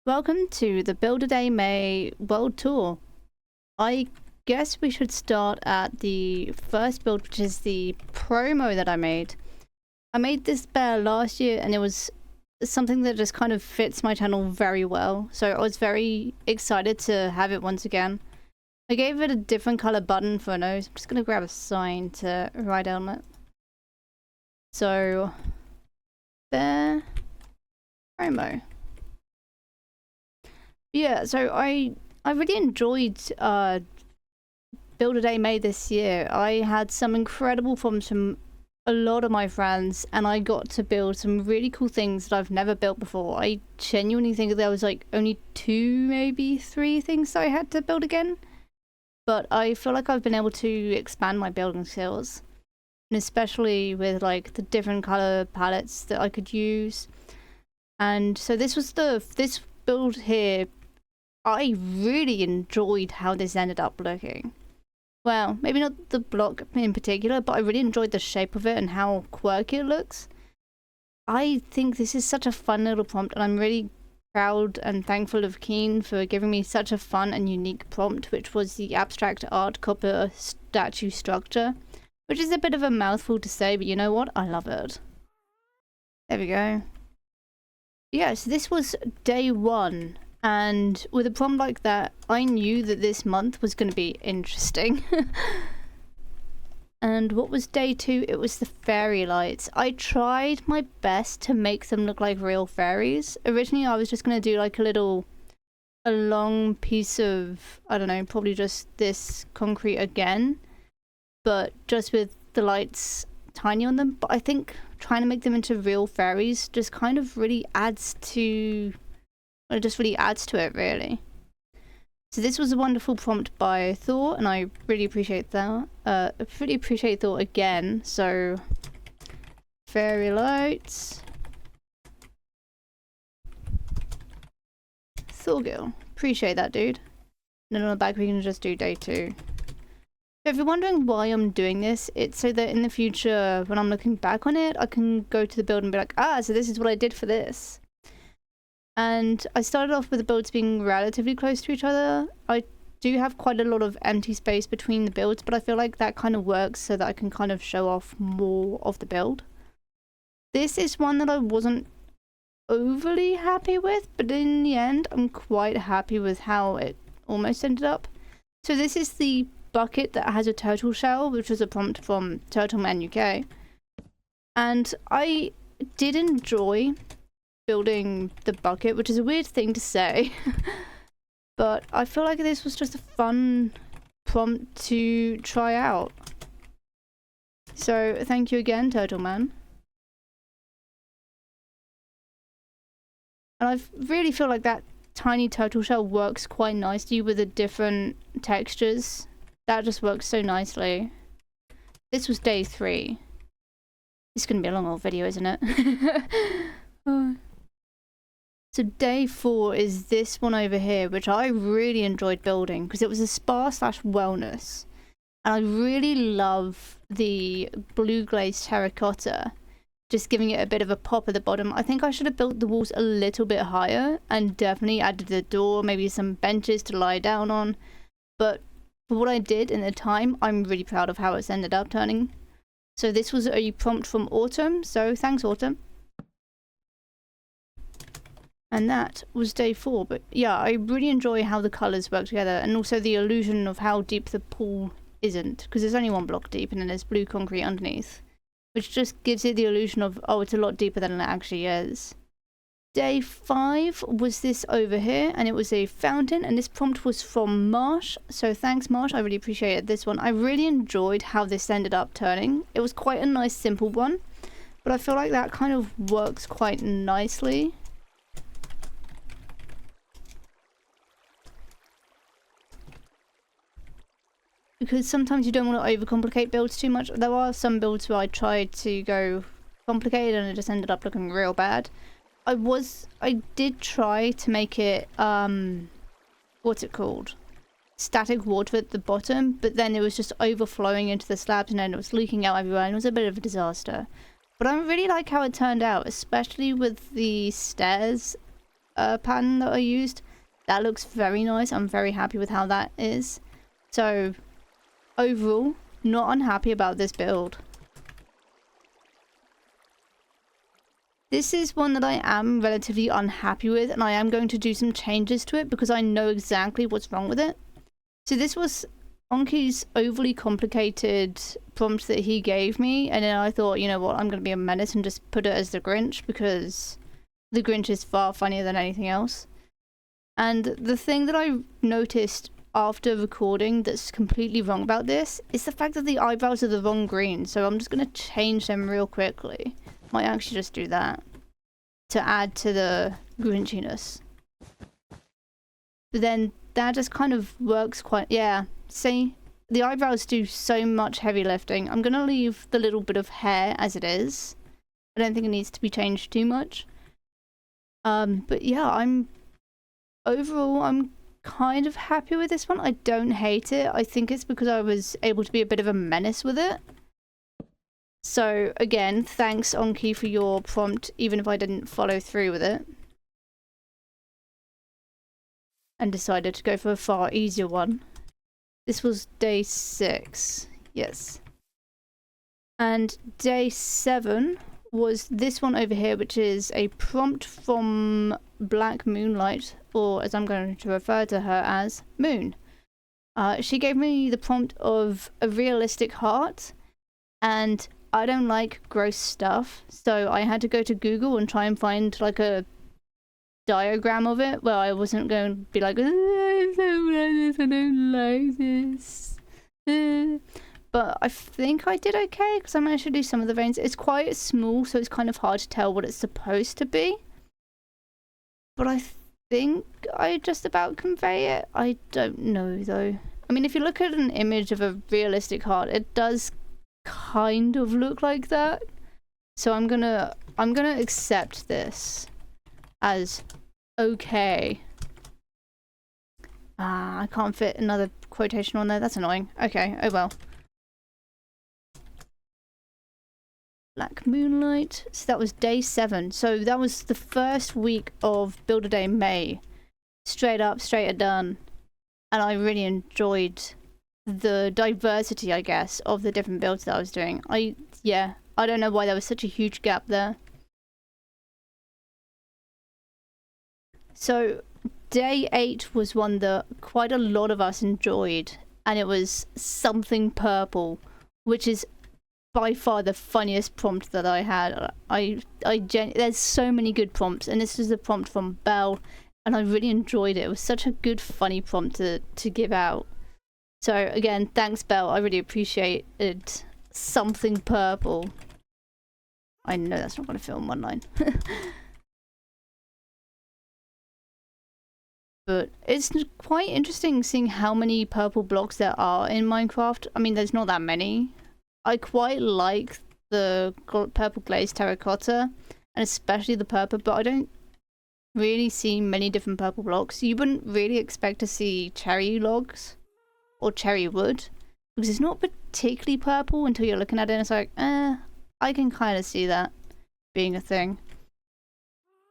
Welcome to the Build a Day May World Tour. I guess we should start at the first build, which is the promo that I made. I made this bear last year and it was something that just kind of fits my channel very well. So I was very excited to have it once again. I gave it a different color button for a nose. I'm just going to grab a sign to write on it. So, bear promo. Yeah, so I really enjoyed Build a Day May this year. I had some incredible problems from a lot of my friends, and I got to build some really cool things that I've never built before. I genuinely think there was like only 2, maybe 3 things that I had to build again. But I feel like I've been able to expand my building skills, and especially with like the different color palettes that I could use. And so this build here. I really enjoyed how this ended up looking. Well, maybe not the block in particular, but I really enjoyed the shape of it and how quirky it looks. I think this is such a fun little prompt, and I'm really proud and thankful of Keen for giving me such a fun and unique prompt, which was the abstract art copper statue structure, which is a bit of a mouthful to say, but you know what? I love it. There we go. Yeah, so this was day 1. And with a prompt like that, I knew that this month was going to be interesting. And what was day 2? It was the fairy lights. I tried my best to make them look like real fairies. Originally, I was just going to do like a long piece of, I don't know, probably just this concrete again. But just with the lights tiny on them. But I think trying to make them into real fairies just kind of really adds to... It just really adds to it, really. So this was a wonderful prompt by Thor, and I really appreciate that. I really appreciate Thor again. So, fairy lights. Thorgil. Appreciate that, dude. And then on the back, we can just do day 2. So if you're wondering why I'm doing this, it's so that in the future, when I'm looking back on it, I can go to the build and be like, so this is what I did for this. And I started off with the builds being relatively close to each other. I do have quite a lot of empty space between the builds, but I feel like that kind of works so that I can kind of show off more of the build. This is one that I wasn't overly happy with, but in the end, I'm quite happy with how it almost ended up. So this is the bucket that has a turtle shell, which was a prompt from Turtleman UK. And I did enjoy building the bucket, which is a weird thing to say. But I feel like this was just a fun prompt to try out. So thank you again, Turtleman. And I really feel like that tiny turtle shell works quite nicely with the different textures. That just works so nicely. This was day 3. It's gonna be a long old video, isn't it? So day 4 is this one over here, which I really enjoyed building because it was a spa/wellness. And I really love the blue glazed terracotta, just giving it a bit of a pop at the bottom. I think I should have built the walls a little bit higher and definitely added the door, maybe some benches to lie down on. But for what I did in the time, I'm really proud of how it's ended up turning. So this was a prompt from Autumn, so thanks Autumn. And that was day 4, but yeah, I really enjoy how the colours work together, and also the illusion of how deep the pool isn't, because there's only 1 block deep and then there's blue concrete underneath, which just gives it the illusion of, oh, it's a lot deeper than it actually is. Day 5 was this over here, and it was a fountain, and this prompt was from Marsh, so thanks Marsh, I really appreciated this one. I really enjoyed how this ended up turning. It was quite a nice simple one, but I feel like that kind of works quite nicely. Because sometimes you don't want to overcomplicate builds too much. There are some builds where I tried to go complicated and it just ended up looking real bad. I did try to make it, what's it called? Static water at the bottom, but then it was just overflowing into the slabs and then it was leaking out everywhere and it was a bit of a disaster. But I really like how it turned out, especially with the stairs pattern that I used. That looks very nice. I'm very happy with how that is. So overall, not unhappy about this build. This is one that I am relatively unhappy with, and I am going to do some changes to it because I know exactly what's wrong with it. So this was Onky's overly complicated prompt that he gave me, and then I thought, you know what, I'm going to be a menace and just put it as the Grinch because the Grinch is far funnier than anything else. And the thing that I noticed after recording that's completely wrong about this is the fact that the eyebrows are the wrong green. So I'm just going to change them real quickly. Might actually just do that to add to the Grinchiness. But then that just kind of works quite... Yeah, see? The eyebrows do so much heavy lifting. I'm going to leave the little bit of hair as it is. I don't think it needs to be changed too much. But yeah, overall, I'm kind of happy with this one. I don't hate it. I think it's because I was able to be a bit of a menace with it. So again, thanks Onky for your prompt, even if I didn't follow through with it. And decided to go for a far easier one. This was day 6, yes. And day 7 was this one over here, which is a prompt from Black Moonlight, or as I'm going to refer to her as, Moon. She gave me the prompt of a realistic heart, and I don't like gross stuff, so I had to go to Google and try and find like a diagram of it where I wasn't going to be like, I don't like this. But I think I did okay because I managed to do some of the veins. It's quite small, so it's kind of hard to tell what it's supposed to be. But I think I just about convey it. I don't know though. I mean, if you look at an image of a realistic heart, it does kind of look like that. So I'm gonna accept this as okay. I can't fit another quotation on there. That's annoying. Okay, oh well. Black Moonlight. So that was day 7. So that was the first week of Build a Day May. Straight up, straight done. And I really enjoyed the diversity, I guess, of the different builds that I was doing. I don't know why there was such a huge gap there. So day 8 was one that quite a lot of us enjoyed, and it was Something Purple, which is by far the funniest prompt that I had. There's so many good prompts, and this was a prompt from Belle, and I really enjoyed it. It was such a good, funny prompt to give out. So again, thanks Belle, I really appreciate it. Something Purple. I know that's not going to fit on one line. But it's quite interesting seeing how many purple blocks there are in Minecraft. I mean, there's not that many. I quite like the purple glazed terracotta, and especially the purple, but I don't really see many different purple blocks. You wouldn't really expect to see cherry logs or cherry wood, because it's not particularly purple until you're looking at it and it's like, I can kind of see that being a thing.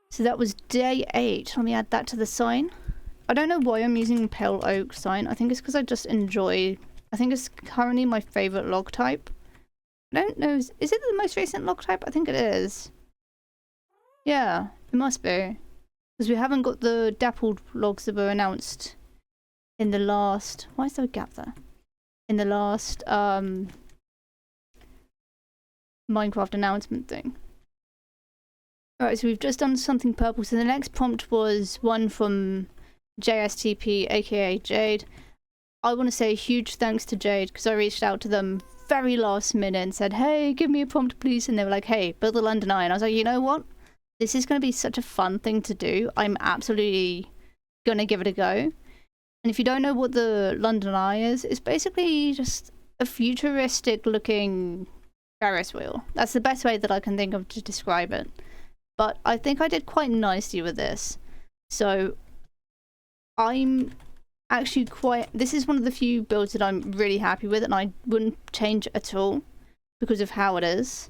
So that was day 8. Let me add that to the sign. I don't know why I'm using pale oak sign. I think it's because I just enjoy... I think it's currently my favourite log type. I don't know... Is it the most recent log type? I think it is. Yeah, it must be. Because we haven't got the dappled logs that were announced in the last... Why is there a gap there? In the last Minecraft announcement thing. Alright, so we've just done Something Purple. So the next prompt was one from JSTP, aka Jade. I want to say a huge thanks to Jade because I reached out to them very last minute and said, hey, give me a prompt please, and they were like, hey, build the London Eye. And I was like, you know what, this is going to be such a fun thing to do. I'm absolutely gonna give it a go. And if you don't know what the London Eye is, it's basically just a futuristic looking Ferris wheel. That's the best way that I can think of to describe it. But I think I did quite nicely with this. So I'm actually this is one of the few builds that I'm really happy with, and I wouldn't change at all because of how it is.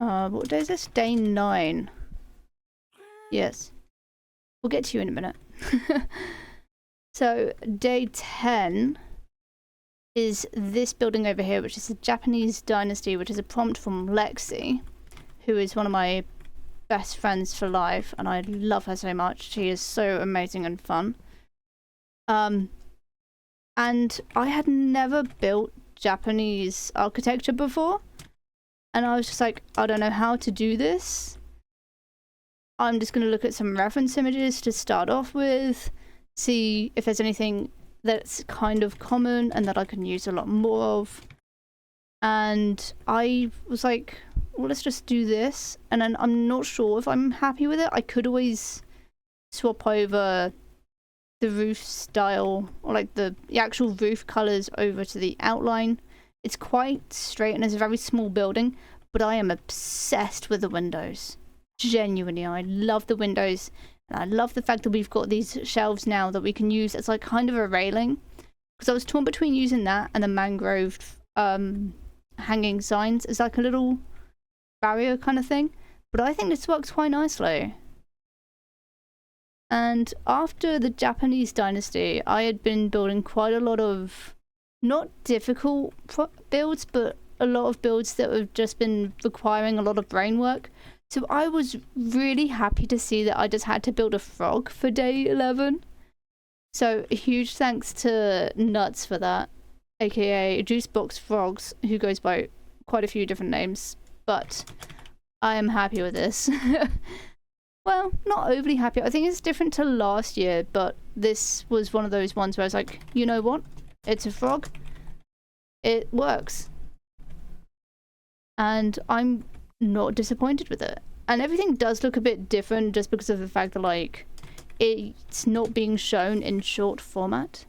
What day is this? Day 9. Yes. We'll get to you in a minute. So, day 10 is this building over here, which is the Japanese Dynasty, which is a prompt from Lexi, who is one of my best friends for life, and I love her so much. She is so amazing and fun. And I had never built Japanese architecture before, and I was just like, I don't know how to do this. I'm just going to look at some reference images to start off with, see if there's anything that's kind of common and that I can use a lot more of. And I was like, well, let's just do this. And then I'm not sure if I'm happy with it. I could always swap over the roof style, or like the actual roof colors over to the outline. It's quite straight and it's a very small building, but I am obsessed with the windows. Genuinely, I love the windows, and I love the fact that we've got these shelves now that we can use as like kind of a railing, because I was torn between using that and the mangrove hanging signs as like a little barrier kind of thing, but I think this works quite nicely. And after the Japanese Dynasty, I had been building quite a lot of not difficult builds, but a lot of builds that have just been requiring a lot of brain work. So I was really happy to see that I just had to build a frog for day 11. So a huge thanks to Nuts for that, aka Juicebox Frogs, who goes by quite a few different names, but I am happy with this. Well, not overly happy. I think it's different to last year, but this was one of those ones where I was like, you know what? It's a frog. It works. And I'm not disappointed with it. And everything does look a bit different just because of the fact that, like, it's not being shown in short format.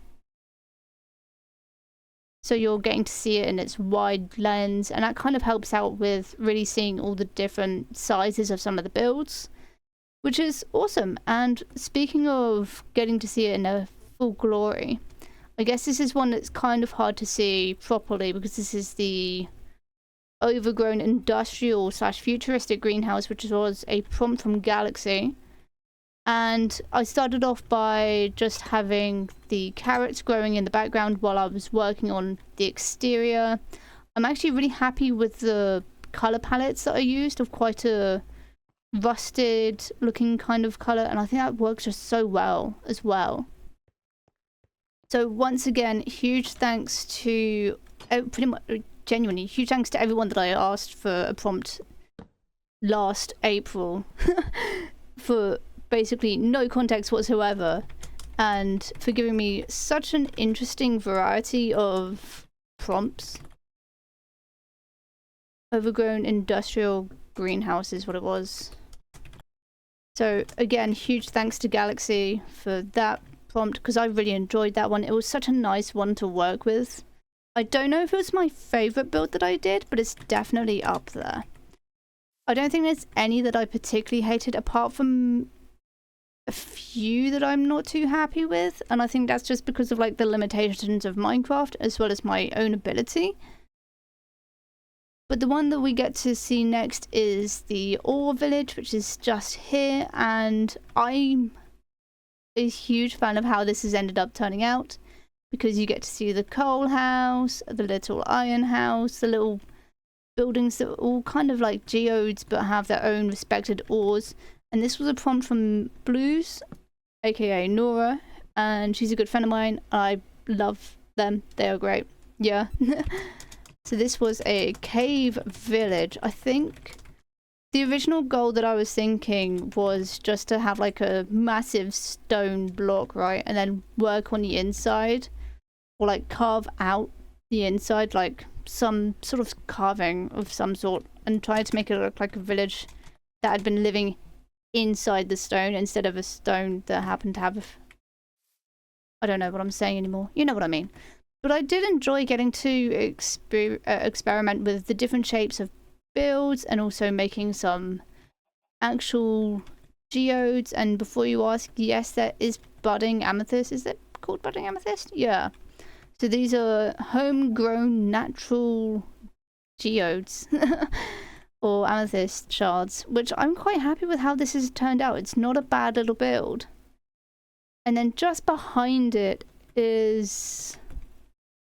So you're getting to see it in its wide lens, and that kind of helps out with really seeing all the different sizes of some of the builds, which is awesome. And speaking of getting to see it in a full glory, I guess this is one that's kind of hard to see properly because this is the overgrown industrial / futuristic greenhouse, which was a prompt from Galaxy. And I started off by just having the carrots growing in the background while I was working on the exterior. I'm actually really happy with the color palettes that I used, of quite a rusted looking kind of color, and I think that works just so well as well. So once again, huge thanks to pretty much genuinely huge thanks to everyone that I asked for a prompt last April for basically no context whatsoever, and for giving me such an interesting variety of prompts. Overgrown industrial greenhouse is what it was. So again, huge thanks to Galaxy for that prompt, because I really enjoyed that one. It was such a nice one to work with. I don't know if it was my favorite build that I did, but it's definitely up there. I don't think there's any that I particularly hated, apart from a few that I'm not too happy with, and I think that's just because of like the limitations of Minecraft as well as my own ability. But the one that we get to see next is the Ore Village, which is just here, and I'm a huge fan of how this has ended up turning out, because you get to see the coal house, the little iron house, the little buildings that are all kind of like geodes but have their own respected ores. And this was a prompt from Blues, aka Nora, and she's a good friend of mine. I love them, they are great. Yeah. So this was a cave village. I think the original goal that I was thinking was just to have like a massive stone block, right? And then work on the inside, or like carve out the inside, like some sort of carving of some sort, and try to make it look like a village that had been living inside the stone instead of a stone that happened to have... I don't know what I'm saying anymore. You know what I mean. But I did enjoy getting to experiment with the different shapes of builds, and also making some actual geodes. And before you ask, yes, there is budding amethyst. Is it called budding amethyst? Yeah. So these are homegrown natural geodes. or amethyst shards, which I'm quite happy with how this has turned out. It's not a bad little build. And then just behind it is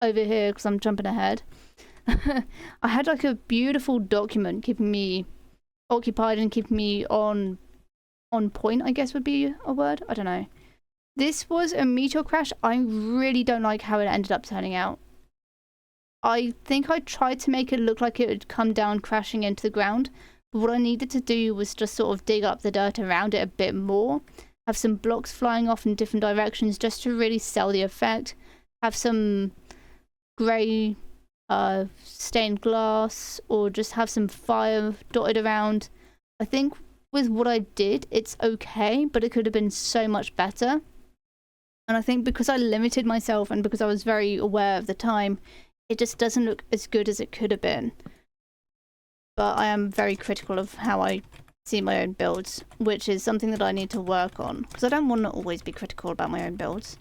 over here, because I'm jumping ahead. I had like a beautiful document keeping me occupied and keeping me on point, I guess would be a word. I don't know. This was a meteor crash. I really don't like how it ended up turning out. I think I tried to make it look like it would come down crashing into the ground, but what I needed to do was just sort of dig up the dirt around it a bit more, have some blocks flying off in different directions just to really sell the effect, have some grey stained glass, or just have some fire dotted around. I think with what I did, it's okay, but it could have been so much better. And I think because I limited myself and because I was very aware of the time, it just doesn't look as good as it could have been. But I am very critical of how I see my own builds, which is something that I need to work on, because I don't want to always be critical about my own builds.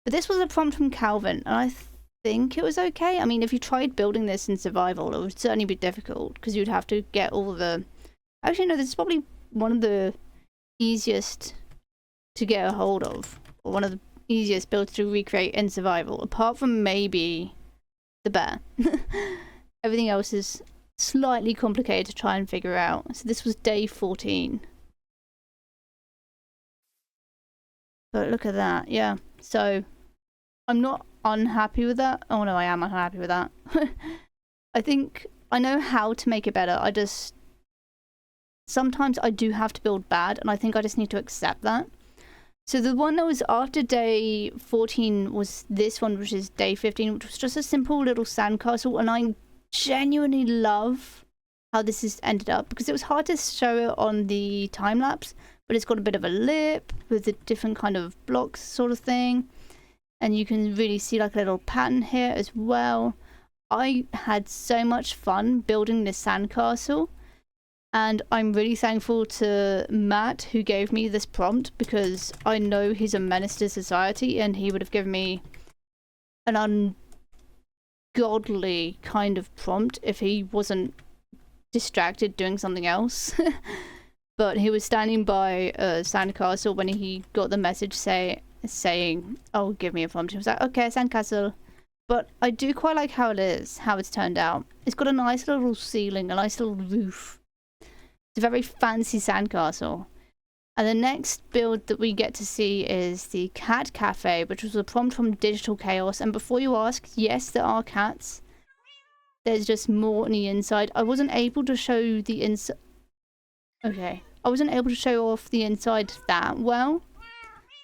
But this was a prompt from Calvin, and I think it was okay. I mean, if you tried building this in survival, it would certainly be difficult, because you'd have to get all the... Actually, no, this is probably one of the easiest to get a hold of, or one of the easiest builds to recreate in survival, apart from maybe the bear. Everything else is slightly complicated to try and figure out. So this was day 14. But look at that, yeah. So I'm not unhappy with that. Oh no, I am unhappy with that. I think I know how to make it better. I just... Sometimes I do have to build bad, and I think I just need to accept that. So the one that was after day 14 was this one, which is day 15, which was just a simple little sandcastle, and I genuinely love how this has ended up, because it was hard to show it on the time-lapse, but it's got a bit of a lip with a different kind of blocks sort of thing, and you can really see like a little pattern here as well. I had so much fun building this sandcastle. And I'm really thankful to Matt, who gave me this prompt, because I know he's a menace to society, and he would have given me an ungodly kind of prompt if he wasn't distracted doing something else. But he was standing by a sandcastle when he got the message saying, oh, give me a prompt. He was like, okay, sandcastle. But I do quite like how it's turned out. It's got a nice little ceiling, a nice little roof. It's a very fancy sandcastle. And the next build that we get to see is the Cat Cafe, which was a prompt from Digital Chaos. And before you ask, yes, there are cats. There's just more on the inside. I wasn't able to show the inside. Okay. I wasn't able to show off the inside that well,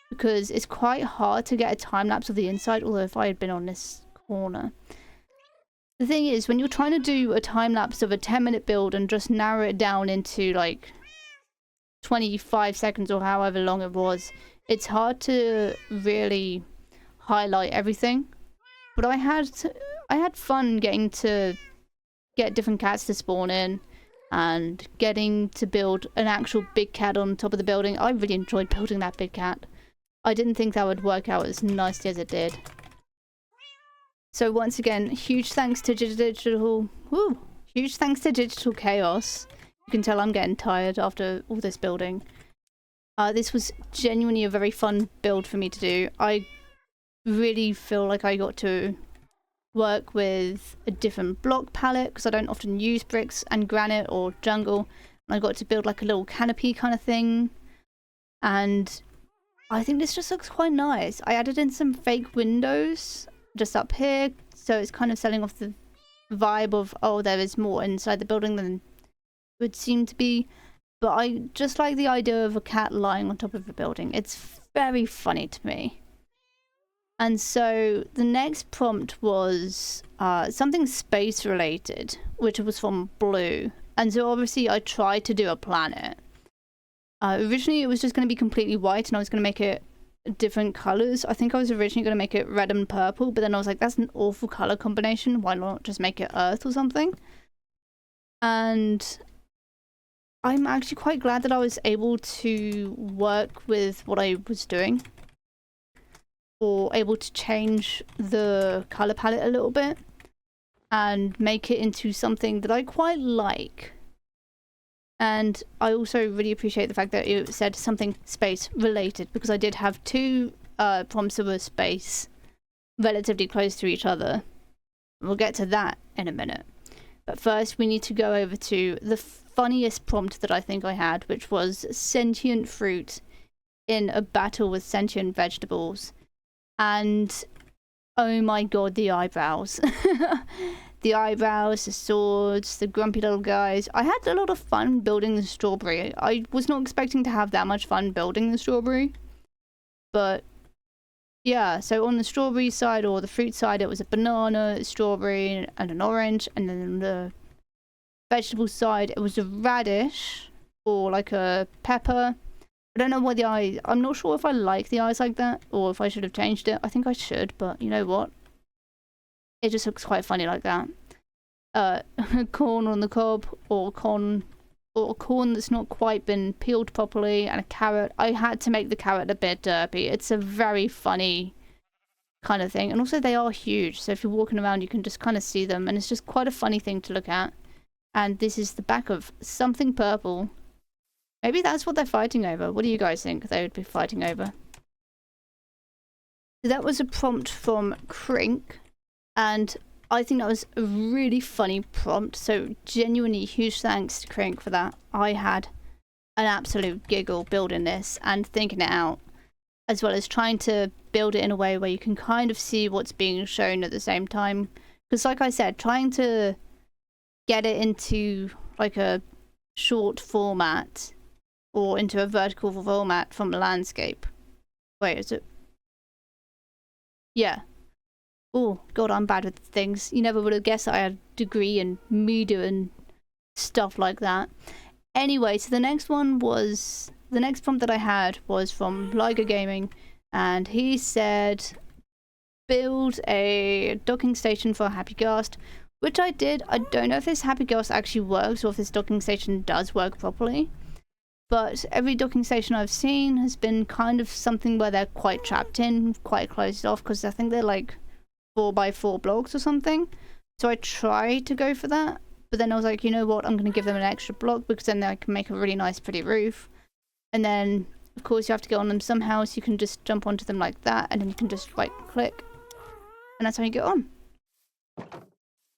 because it's quite hard to get a time lapse of the inside, although if I had been on this corner. The thing is, when you're trying to do a time-lapse of a 10-minute build and just narrow it down into, like, 25 seconds or however long it was, it's hard to really highlight everything. But I had fun getting to get different cats to spawn in and getting to build an actual big cat on top of the building. I really enjoyed building that big cat. I didn't think that would work out as nicely as it did. So once again, huge thanks to Digital Chaos. You can tell I'm getting tired after all this building. This was genuinely a very fun build for me to do. I really feel like I got to work with a different block palette, because I don't often use bricks and granite or jungle. And I got to build like a little canopy kind of thing. And I think this just looks quite nice. I added in some fake windows just up here, so it's kind of selling off the vibe of, oh, there is more inside the building than it would seem to be. But I just like the idea of a cat lying on top of a building. It's very funny to me. And so the next prompt was something space related, which was from Blue. And so obviously I tried to do a planet. Originally it was just going to be completely white, and I was going to make it different colors. I think I was originally going to make it red and purple, but then I was like, that's an awful color combination. Why not just make it earth or something? And I'm actually quite glad that I was able to work with what I was doing, or able to change the color palette a little bit and make it into something that I quite like. And I also really appreciate the fact that it said something space related, because I did have two prompts that were space relatively close to each other. We'll get to that in a minute. But first we need to go over to the funniest prompt that I think I had, which was sentient fruit in a battle with sentient vegetables. And oh my god, the eyebrows. The eyebrows, the swords, the grumpy little guys. I had a lot of fun building the strawberry. I was not expecting to have that much fun building the strawberry. But yeah, so on the strawberry side, or the fruit side, it was a banana, a strawberry, and an orange. And then on the vegetable side, it was a radish, or like a pepper. I don't know what the eyes... I'm not sure if I like the eyes like that, or if I should have changed it. I think I should, but you know what? It just looks quite funny like that. Corn on the cob, or corn that's not quite been peeled properly, and a carrot. I had to make the carrot a bit derpy. It's a very funny kind of thing. And also they are huge, so if you're walking around you can just kind of see them, and it's just quite a funny thing to look at. And this is the back of something purple. Maybe that's what they're fighting over. What do you guys think they would be fighting over? So that was a prompt from Crink. And I think that was a really funny prompt. So genuinely huge thanks to Crink for that. I had an absolute giggle building this and thinking it out, as well as trying to build it in a way where you can kind of see what's being shown at the same time. Because like I said, trying to get it into like a short format or into a vertical format from a landscape. Wait, is it? Yeah. Oh, God, I'm bad with things. You never would have guessed that I had a degree in media and stuff like that. Anyway, so the next prompt that I had was from Liger Gaming, and he said, build a docking station for a Happy Ghast, which I did. I don't know if this Happy Ghast actually works or if this docking station does work properly. But every docking station I've seen has been kind of something where they're quite trapped in, quite closed off, because I think they're like 4x4 blocks or something. So I tried to go for that, but then I was like, you know what, I'm going to give them an extra block, because then I can make a really nice pretty roof. And then of course you have to get on them somehow, so you can just jump onto them like that, and then you can just right click, and that's how you get on.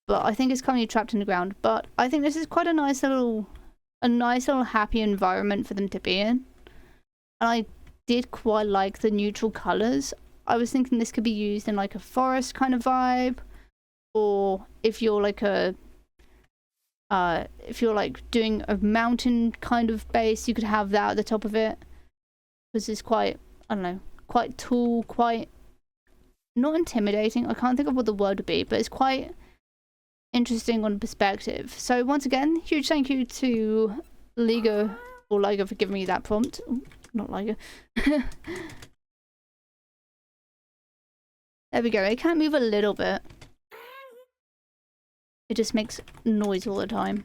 But I think it's currently trapped in the ground. But I think this is quite a nice little happy environment for them to be in. And I did quite like the neutral colours. I was thinking this could be used in like a forest kind of vibe, or if you're like doing a mountain kind of base, you could have that at the top of it, because it's quite, I don't know, quite tall, quite not intimidating. I can't think of what the word would be, but it's quite interesting on perspective. So once again, huge thank you to Liger for giving me that prompt. Ooh, not Liger. There we go. It can move a little bit. It just makes noise all the time.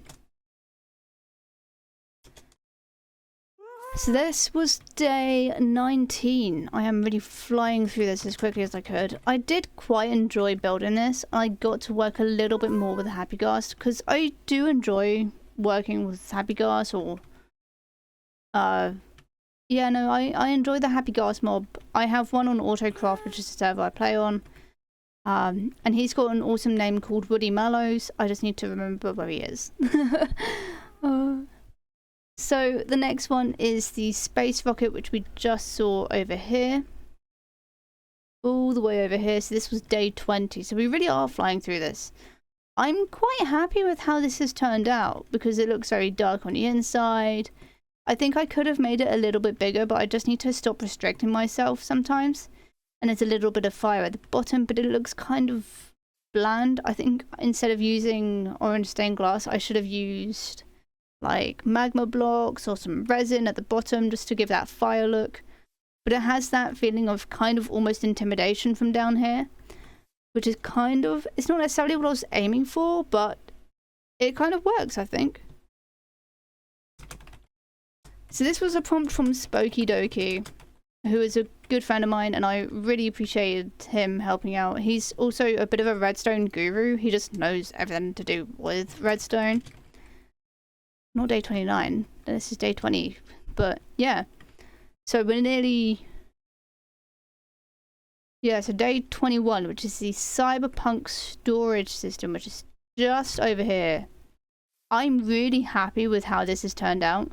So this was day 19. I am really flying through this as quickly as I could. I did quite enjoy building this. I got to work a little bit more with the Happy Ghast, because I do enjoy working with Happy Ghast, or yeah, no, I enjoy the Happy Ghast mob. I have one on Autocraft, which is the server I play on. And he's got an awesome name called Woody Mallows. I just need to remember where he is. So the next one is the space rocket, which we just saw over here. All the way over here. So this was day 20. So we really are flying through this. I'm quite happy with how this has turned out, because it looks very dark on the inside. I think I could have made it a little bit bigger, but I just need to stop restricting myself sometimes. And there's a little bit of fire at the bottom, but it looks kind of bland. I think instead of using orange stained glass, I should have used like magma blocks or some resin at the bottom, just to give that fire look. But it has that feeling of kind of almost intimidation from down here, which is kind of, it's not necessarily what I was aiming for, but it kind of works, I think. So this was a prompt from Spooky Doki, who is a good friend of mine, and I really appreciated him helping out. He's also a bit of a redstone guru. He just knows everything to do with redstone. not day 29. This is day 20. But yeah. So we're nearly... Yeah, so day 21, which is the Cyberpunk storage system, which is just over here. I'm really happy with how this has turned out.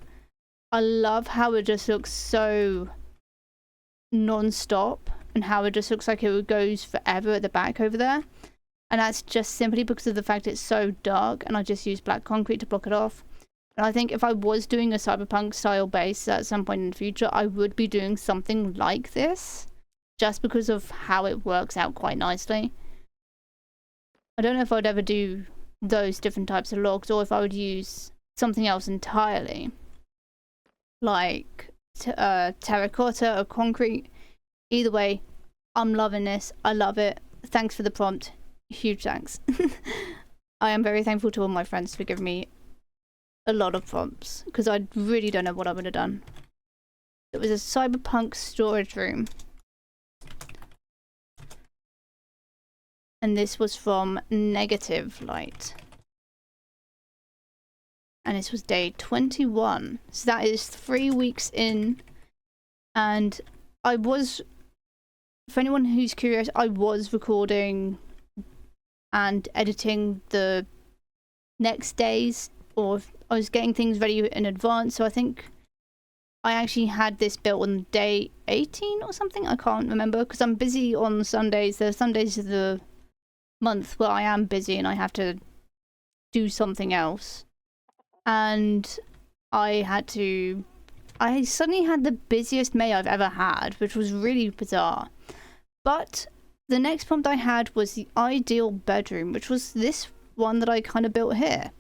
I love how it just looks so non-stop and how it just looks like it goes forever at the back over there. And that's just simply because of the fact it's so dark, and I just use black concrete to block it off. And I think if I was doing a Cyberpunk style base at some point in the future, I would be doing something like this, just because of how it works out quite nicely. I don't know if I'd ever do those different types of logs, or if I would use something else entirely, like terracotta or concrete. Either way, I'm loving this. I love it. Thanks for the prompt. Huge thanks. I am very thankful to all my friends for giving me a lot of prompts, because I really don't know what I would have done. It was a Cyberpunk storage room. And this was from Negative Light. And this was day 21. So that is 3 weeks in. And I was, for anyone who's curious, I was recording and editing the next days, or I was getting things ready in advance. So I think I actually had this built on day 18 or something. I can't remember, because I'm busy on Sundays. There are some days of the month where I am busy and I have to do something else. And I suddenly had the busiest May I've ever had, which was really bizarre. But the next prompt I had was the ideal bedroom, which was this one that I kind of built here.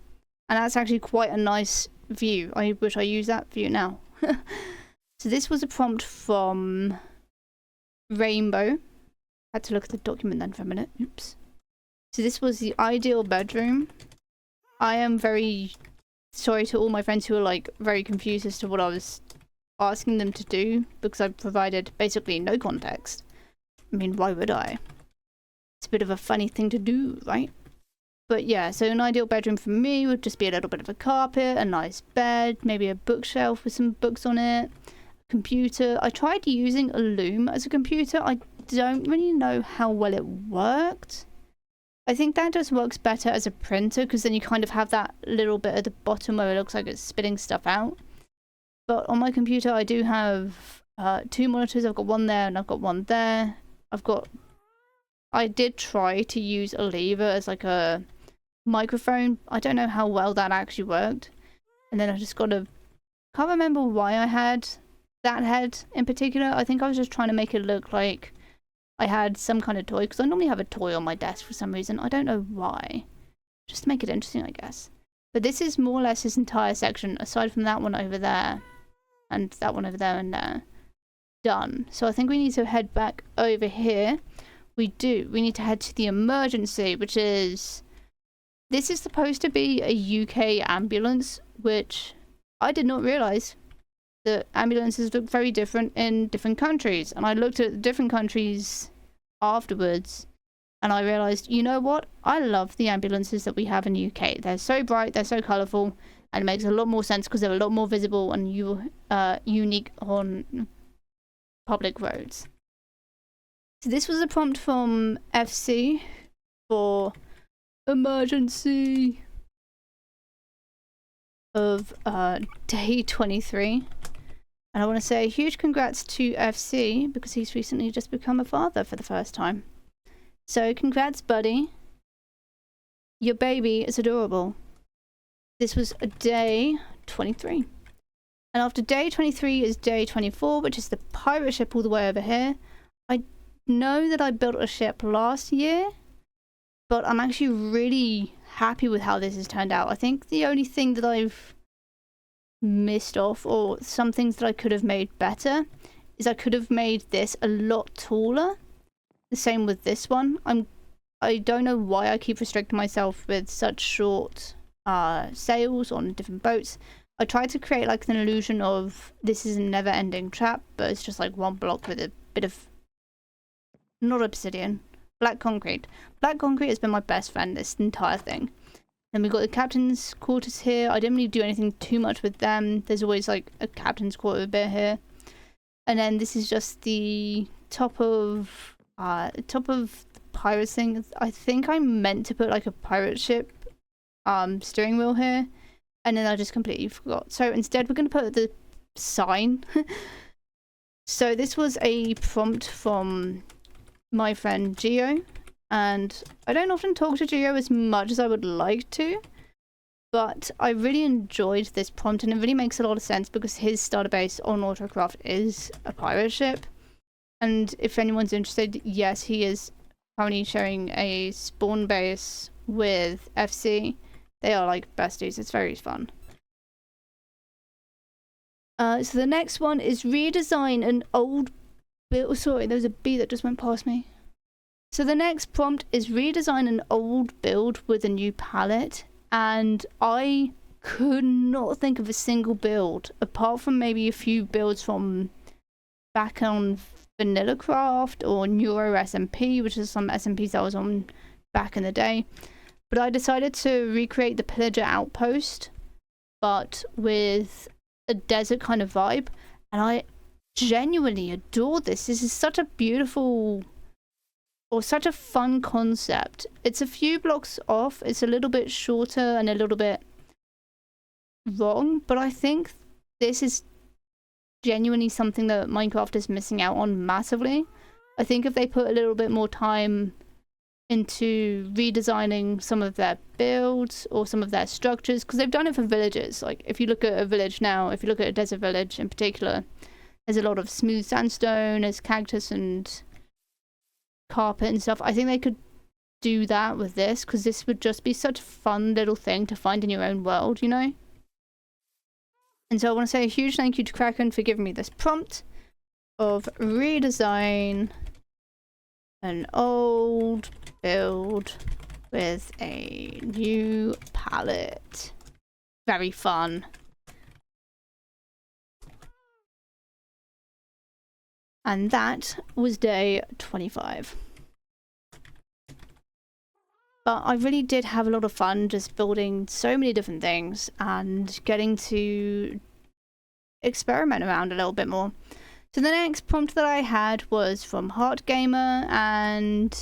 And that's actually quite a nice view. I wish I used that view now. So this was a prompt from Rainbow. I had to look at the document then for a minute. Oops. So this was the ideal bedroom. I am very sorry to all my friends who are like very confused as to what I was asking them to do, because I provided basically no context. I mean, why would I? It's a bit of a funny thing to do, right? But yeah, so an ideal bedroom for me would just be a little bit of a carpet, a nice bed, maybe a bookshelf with some books on it, a computer. I tried using a Loom as a computer. I don't really know how well it worked. I think that just works better as a printer, because then you kind of have that little bit at the bottom where it looks like it's spitting stuff out. But on my computer, I do have 2 monitors. I've got one there and I've got one there. I did try to use a lever as like a microphone. I don't know how well that actually worked. And then I just can't remember why I had that head in particular. I think I was just trying to make it look like I had some kind of toy, because I normally have a toy on my desk for some reason. I don't know why. Just to make it interesting, I guess. But this is more or less this entire section, aside from that one over there, and that one over there and there. Done. So I think we need to head back over here. We do. We need to head to the emergency, which is... This is supposed to be a UK ambulance, which I did not realise that ambulances look very different in different countries. And I looked at different countries afterwards, and I realised, you know what? I love the ambulances that we have in the UK. They're so bright, they're so colourful, and it makes a lot more sense because they're a lot more visible and unique on public roads. So this was a prompt from FC for emergency of day 23. And I want to say a huge congrats to FC, because he's recently just become a father for the first time. So congrats, buddy. Your baby is adorable. This was a day 23. And after day 23 is day 24, which is the pirate ship all the way over here. I know that I built a ship last year, but I'm actually really happy with how this has turned out. I think the only thing that I've missed off, or some things that I could have made better, is I could have made this a lot taller. The same with this one. I don't know why I keep restricting myself with such short sails on different boats. I tried to create like an illusion of this is a never-ending trap, but it's just like one block with a bit of, not obsidian, black concrete. Black concrete has been my best friend this entire thing. Then we got the captain's quarters here. I didn't really do anything too much with them. There's always like a captain's quarter bit here. And then this is just the top of the pirate thing. I think I meant to put like a pirate ship steering wheel here, and then I just completely forgot. So instead we're going to put the sign. So this was a prompt from my friend Geo, and I don't often talk to Geo as much as I would like to, but I really enjoyed this prompt, and it really makes a lot of sense because his starter base on Autocraft is a pirate ship. And if anyone's interested, yes, he is currently sharing a spawn base with FC. They are like besties. It's very fun. So the next one is redesign an old build. Sorry, there was a bee that just went past me. So the next prompt is redesign an old build with a new palette. And I could not think of a single build, apart from maybe a few builds from back on Vanilla Craft or Neuro SMP, which is some SMPs I was on back in the day. But I decided to recreate the Pillager Outpost, but with a desert kind of vibe, and I genuinely adore this. This is such a beautiful, or such a fun concept. It's a few blocks off, it's a little bit shorter and a little bit wrong, but I think this is genuinely something that Minecraft is missing out on massively. I think if they put a little bit more time into redesigning some of their builds or some of their structures, because they've done it for villages. Like if you look at a village now, if you look at a desert village in particular, there's a lot of smooth sandstone, there's cactus and carpet and stuff. I think they could do that with this, because this would just be such a fun little thing to find in your own world, you know? And so I want to say a huge thank you to Kraken for giving me this prompt of redesign an old build with a new palette. Very fun. And that was day 25. But I really did have a lot of fun just building so many different things and getting to experiment around a little bit more. So the next prompt that I had was from Heart Gamer, and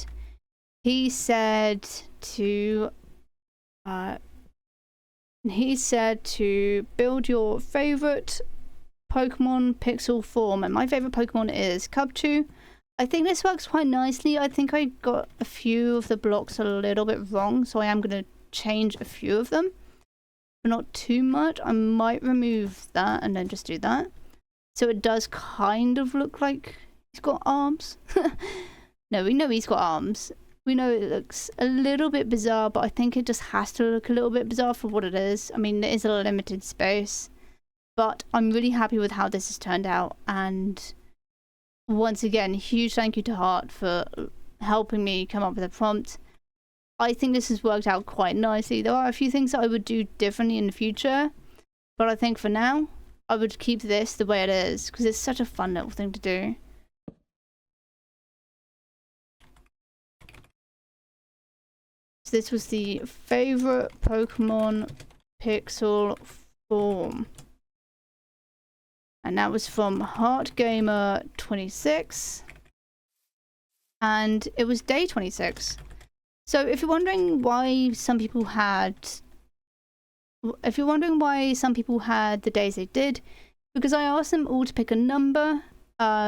he said to build your favorite Pokemon pixel form, and my favorite Pokemon is Cubchoo. I think this works quite nicely. I think I got a few of the blocks a little bit wrong, so I am going to change a few of them, but not too much. I might remove that and then just do that. So it does kind of look like he's got arms. No, we know he's got arms. We know it looks a little bit bizarre, but I think it just has to look a little bit bizarre for what it is. I mean, it is a limited space, but I'm really happy with how this has turned out. And once again, huge thank you to Heart for helping me come up with a prompt. I think this has worked out quite nicely. There are a few things that I would do differently in the future, but I think for now, I would keep this the way it is, because it's such a fun little thing to do. So this was the favorite Pokemon pixel form. And that was from Heart Gamer 26. And it was day 26. So if you're wondering why some people had the days they did, because I asked them all to pick a number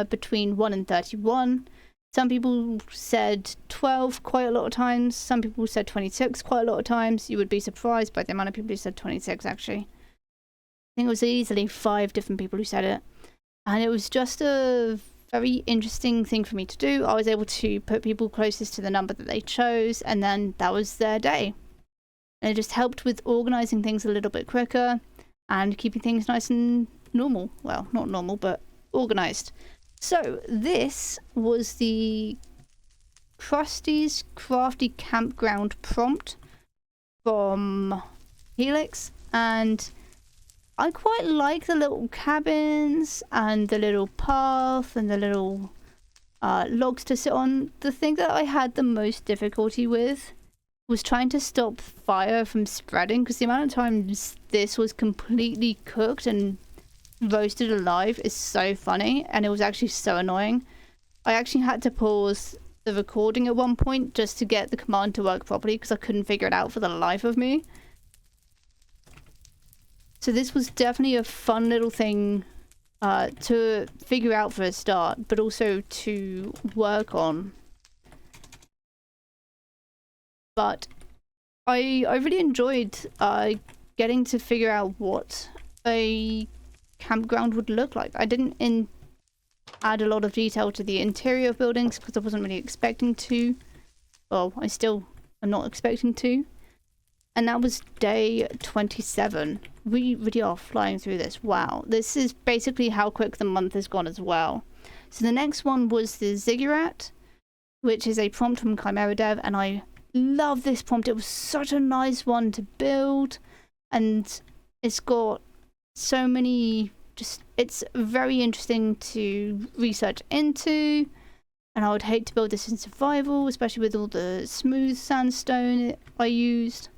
between 1 and 31. Some people said 12 quite a lot of times. Some people said 26 quite a lot of times. You would be surprised by the amount of people who said 26, actually. I think it was easily 5 different people who said it. And it was just a very interesting thing for me to do. I was able to put people closest to the number that they chose, and then that was their day. And it just helped with organizing things a little bit quicker and keeping things nice and normal. Well, not normal, but organized. So this was the Krusty's Crafty Campground prompt from Helix, and I quite like the little cabins and the little path and the little logs to sit on. The thing that I had the most difficulty with was trying to stop fire from spreading, because the amount of times this was completely cooked and roasted alive is so funny, and it was actually so annoying. I actually had to pause the recording at one point just to get the command to work properly because I couldn't figure it out for the life of me. So this was definitely a fun little thing to figure out for a start, but also to work on. But I really enjoyed getting to figure out what a campground would look like. I didn't add a lot of detail to the interior of buildings because I wasn't really expecting to. Well, I still am not expecting to. And that was day 27. We really are flying through this. Wow. This is basically how quick the month has gone as well. So the next one was the Ziggurat, which is a prompt from Chimera Dev, and I love this prompt. It was such a nice one to build, and it's got so many it's very interesting to research into, and I would hate to build this in survival, especially with all the smooth sandstone I used.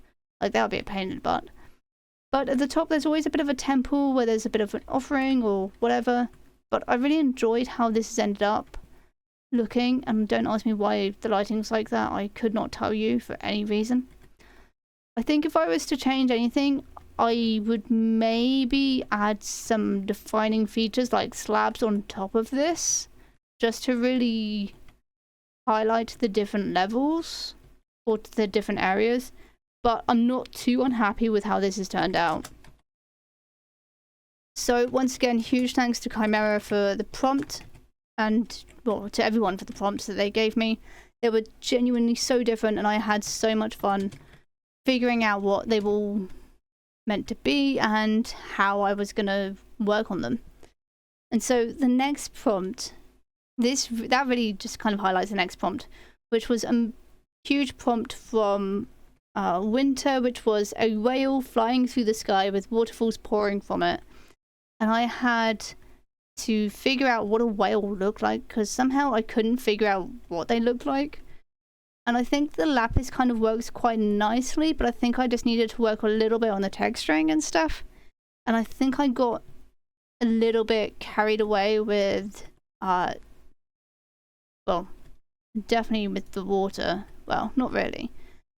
Like, that would be a pain in the butt. But at the top there's always a bit of a temple where there's a bit of an offering or whatever, but I really enjoyed how this has ended up looking, and don't ask me why the lighting's like that. I could not tell you for any reason. I think if I was to change anything, I would maybe add some defining features like slabs on top of this, just to really highlight the different levels or the different areas. But I'm not too unhappy with how this has turned out. So once again, huge thanks to Chimera for the prompt, and well, to everyone for the prompts that they gave me. They were genuinely so different, and I had so much fun figuring out what they were meant to be and how I was gonna work on them. And so the next prompt, that really just kind of highlights the next prompt, which was a huge prompt from Winter, which was a whale flying through the sky with waterfalls pouring from it. And I had to figure out what a whale looked like, because somehow I couldn't figure out what they looked like. And I think the lapis kind of works quite nicely, but I think I just needed to work a little bit on the texturing and stuff. And I think I got a little bit carried away with, well, definitely with the water. Well, not really.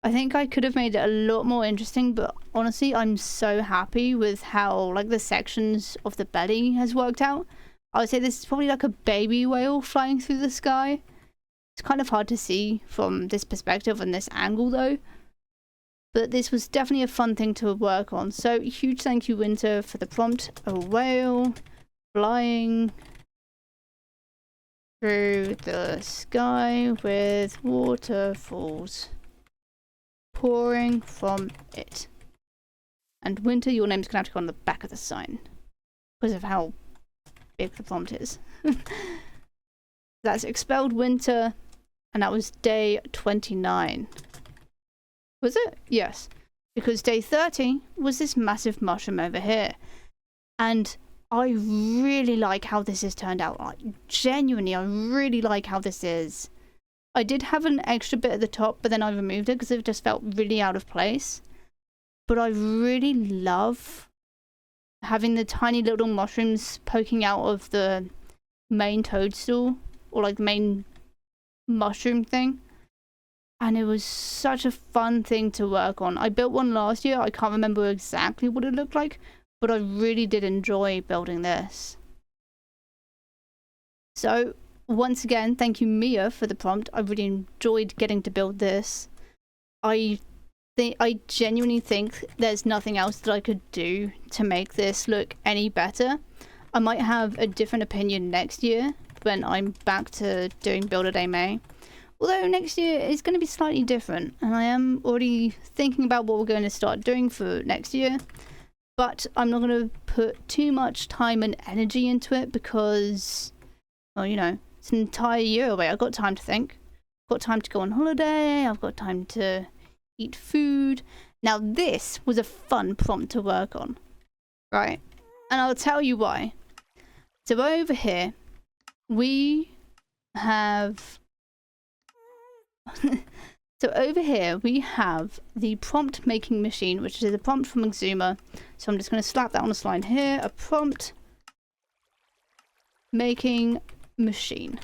I think I could have made it a lot more interesting, but honestly, I'm so happy with how, like, the sections of the belly has worked out. I would say this is probably like a baby whale flying through the sky. It's kind of hard to see from this perspective and this angle though. But this was definitely a fun thing to work on. So huge thank you, Winter, for the prompt. A whale flying through the sky with waterfalls pouring from it. And Winter, your name's gonna have to go on the back of the sign because of how big the prompt is. That's expelled Winter, and that was day 29. Was it? Yes. Because day 30 was this massive mushroom over here. And I really like how this has turned out. Like, genuinely, I really like how this is. I did have an extra bit at the top, but then I removed it because it just felt really out of place. But I really love having the tiny little mushrooms poking out of the main toadstool, or like main mushroom thing. And it was such a fun thing to work on. I built one last year. I can't remember exactly what it looked like, but I really did enjoy building this. So once again, thank you, Mia, for the prompt. I really enjoyed getting to build this. I genuinely think there's nothing else that I could do to make this look any better. I might have a different opinion next year when I'm back to doing Build a Day May. Although next year is going to be slightly different, and I am already thinking about what we're going to start doing for next year. But I'm not going to put too much time and energy into it because, well, you know, it's an entire year away. I've got time to think. I've got time to go on holiday. I've got time to eat food. Now this was a fun prompt to work on, right? And I'll tell you why. So over here, we have So over here we have the prompt making machine, which is a prompt from Exuma. So I'm just going to slap that on a slide here. A prompt making machine.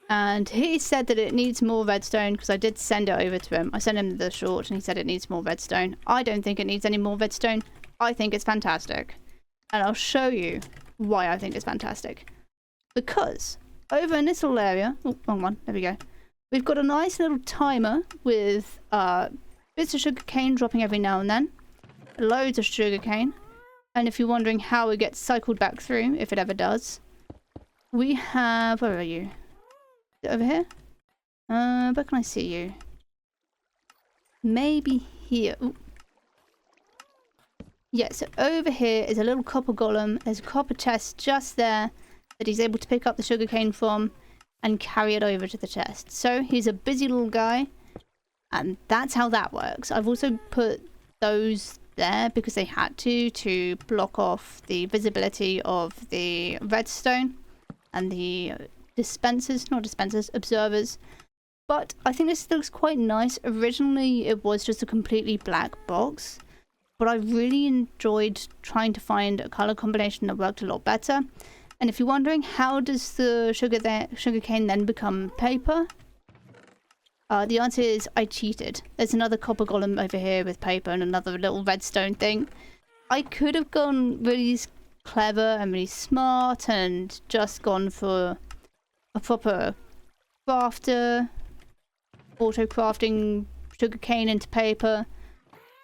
And he said that it needs more redstone because I did send it over to him. I sent him the short and he said it needs more redstone. I don't think it needs any more redstone. I think it's fantastic. And I'll show you why I think it's fantastic. Because over in this little area... Oh, wrong one. There we go. We've got a nice little timer with bits of sugarcane dropping every now and then. Loads of sugarcane. And if you're wondering how it gets cycled back through, if it ever does, we have... Where are you? Is it over here? Where can I see you? Maybe here. Ooh. Yeah, so over here is a little copper golem. There's a copper chest just there that he's able to pick up the sugarcane from and carry it over to the chest. So he's a busy little guy, and that's how that works. I've also put those there because they had to block off the visibility of the redstone and the observers. But I think this looks quite nice. Originally it was just a completely black box, but I really enjoyed trying to find a color combination that worked a lot better. And if you're wondering, how does the sugarcane then become paper? The answer is I cheated. There's another copper golem over here with paper and another little redstone thing. I could have gone really clever and really smart and just gone for a proper crafter, auto-crafting sugarcane into paper.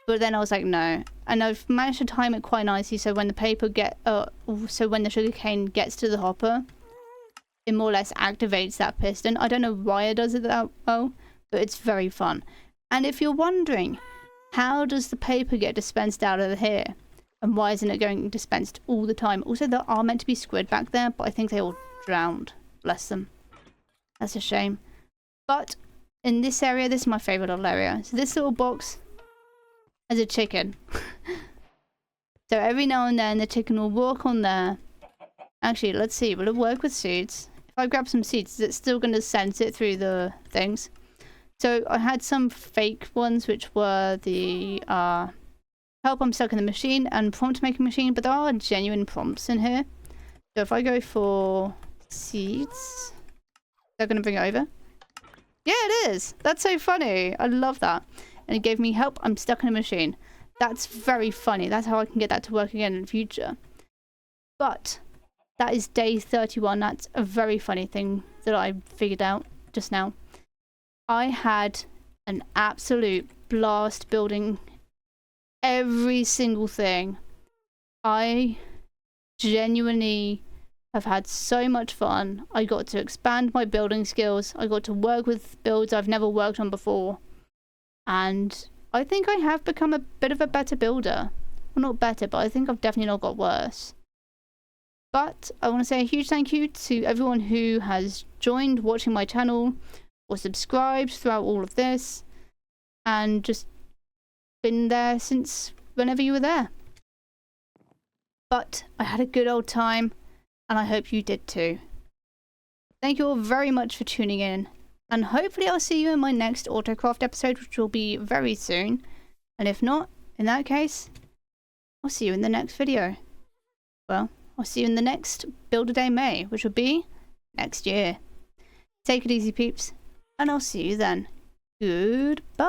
But then I was like, no. And I've managed to time it quite nicely so when the when the sugarcane gets to the hopper, it more or less activates that piston. I don't know why it does it that well, but it's very fun. And if you're wondering, how does the paper get dispensed out of here? And why isn't it going dispensed all the time? Also, there are meant to be squid back there, but I think they all drowned. Bless them. That's a shame. But in this area, this is my favourite little area. So this little box as a chicken. So every now and then the chicken will walk on there. Actually, let's see, will it work with seeds? If I grab some seeds, is it still going to sense it through the things? So I had some fake ones, which were the help I'm stuck in the machine and prompt making machine, but there are genuine prompts in here. So if I go for seeds, they're going to bring it over. Yeah, it is. That's so funny. I love that. And it gave me help I'm stuck in a machine. That's very funny. That's how I can get that to work again in the future. But that is day 31. That's a very funny thing that I figured out just now. I had an absolute blast building every single thing. I genuinely have had so much fun. I got to expand my building skills. I got to work with builds I've never worked on before. And I think I have become a bit of a better builder. Well, not better, but I think I've definitely not got worse. But I want to say a huge thank you to everyone who has joined watching my channel or subscribed throughout all of this and just been there since whenever you were there. But I had a good old time and I hope you did too. Thank you all very much for tuning in. And hopefully I'll see you in my next Autocraft episode, which will be very soon. And if not, in that case, I'll see you in the next video. Well, I'll see you in the next Build a Day May, which will be next year. Take it easy, peeps, and I'll see you then. Goodbye.